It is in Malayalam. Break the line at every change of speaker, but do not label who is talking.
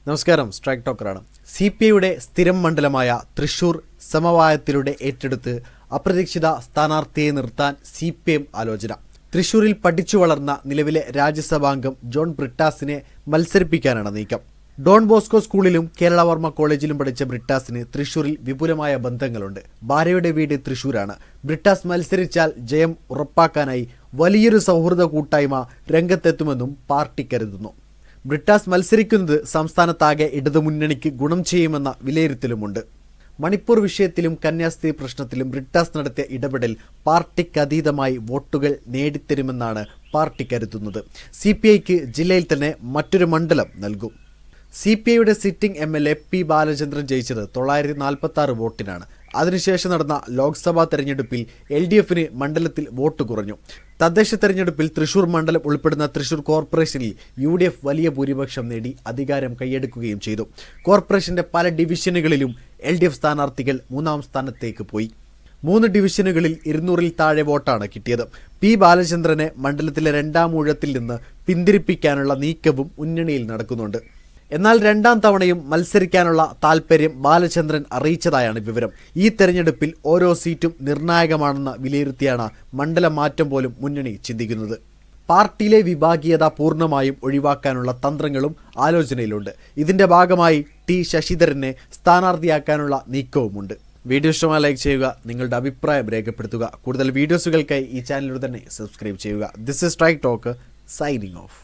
നമസ്കാരം, സ്ട്രൈക്ക് ടോക്കറാണ്. CPIയുടെ സ്ഥിരം മണ്ഡലമായ തൃശൂർ സമവായത്തിലൂടെ ഏറ്റെടുത്ത് അപ്രതീക്ഷിത സ്ഥാനാർത്ഥിയെ നിർത്താൻ CPM ആലോചന. തൃശൂരിൽ പഠിച്ചു വളർന്ന നിലവിലെ രാജ്യസഭാംഗം ജോൺ ബ്രിട്ടാസിനെ മത്സരിപ്പിക്കാനാണ് നീക്കം. ഡോൺ ബോസ്കോ സ്കൂളിലും കേരളവർമ്മ കോളേജിലും പഠിച്ച ബ്രിട്ടാസിന് തൃശൂരിൽ വിപുലമായ ബന്ധങ്ങളുണ്ട്. ഭാര്യയുടെ വീട് തൃശൂരാണ്. ബ്രിട്ടാസ് മത്സരിച്ചാൽ ജയം ഉറപ്പാക്കാനായി വലിയൊരു സൗഹൃദ കൂട്ടായ്മ രംഗത്തെത്തുമെന്നും പാർട്ടി കരുതുന്നു. ബ്രിട്ടാസ് മത്സരിക്കുന്നത് സംസ്ഥാനത്താകെ ഇടതുമുന്നണിക്ക് ഗുണം ചെയ്യുമെന്ന വിലയിരുത്തലുമുണ്ട്. മണിപ്പൂർ വിഷയത്തിലും കന്യാസ്ത്രീ പ്രശ്നത്തിലും ബ്രിട്ടാസ് നടത്തിയ ഇടപെടൽ പാർട്ടിക്കതീതമായി വോട്ടുകൾ നേടിത്തരുമെന്നാണ് പാർട്ടി കരുതുന്നത്. CPIക്ക് ജില്ലയിൽ തന്നെ മറ്റൊരു മണ്ഡലം നൽകും. CPIയുടെ സിറ്റിംഗ് MLA P ബാലചന്ദ്രൻ ജയിച്ചത് 946 വോട്ടിനാണ്. അതിനുശേഷം നടന്ന ലോക്സഭാ തെരഞ്ഞെടുപ്പിൽ LDFന് മണ്ഡലത്തിൽ വോട്ട് കുറഞ്ഞു. തദ്ദേശ തെരഞ്ഞെടുപ്പിൽ തൃശൂർ മണ്ഡലം ഉൾപ്പെടുന്ന തൃശൂർ കോർപ്പറേഷനിൽ UDF വലിയ ഭൂരിപക്ഷം നേടി അധികാരം കൈയടക്കുകയും ചെയ്തു. കോർപ്പറേഷന്റെ പല ഡിവിഷനുകളിലും LDF സ്ഥാനാർത്ഥികൾ 3ാം സ്ഥാനത്തേക്ക് പോയി. 3 ഡിവിഷനുകളിൽ 200-ൽ താഴെ വോട്ടാണ് കിട്ടിയത്. P ബാലചന്ദ്രനെ മണ്ഡലത്തിലെ 2ാം ഊഴത്തിൽ നിന്ന് പിന്തിരിപ്പിക്കാനുള്ള നീക്കവും മുന്നണിയിൽ നടക്കുന്നുണ്ട്. എന്നാൽ 2ാം തവണയും മത്സരിക്കാനുള്ള താൽപ്പര്യം ബാലചന്ദ്രൻ അറിയിച്ചതായാണ് വിവരം. ഈ തെരഞ്ഞെടുപ്പിൽ ഓരോ സീറ്റും നിർണായകമാണെന്ന വിലയിരുത്തിയാണ് മണ്ഡലം മാറ്റം പോലും മുന്നണി ചിന്തിക്കുന്നത്. പാർട്ടിയിലെ വിഭാഗീയത പൂർണ്ണമായും ഒഴിവാക്കാനുള്ള തന്ത്രങ്ങളും ആലോചനയിലുണ്ട്. ഇതിന്റെ ഭാഗമായി T ശശിധരനെ സ്ഥാനാർത്ഥിയാക്കാനുള്ള നീക്കവുമുണ്ട്. വീഡിയോ ഇഷ്ടമായി ലൈക്ക് ചെയ്യുക, നിങ്ങളുടെ അഭിപ്രായം രേഖപ്പെടുത്തുക. കൂടുതൽ വീഡിയോസുകൾക്കായി ഈ ചാനലിലൂടെ തന്നെ സബ്സ്ക്രൈബ് ചെയ്യുക. This is strike talk, signing off.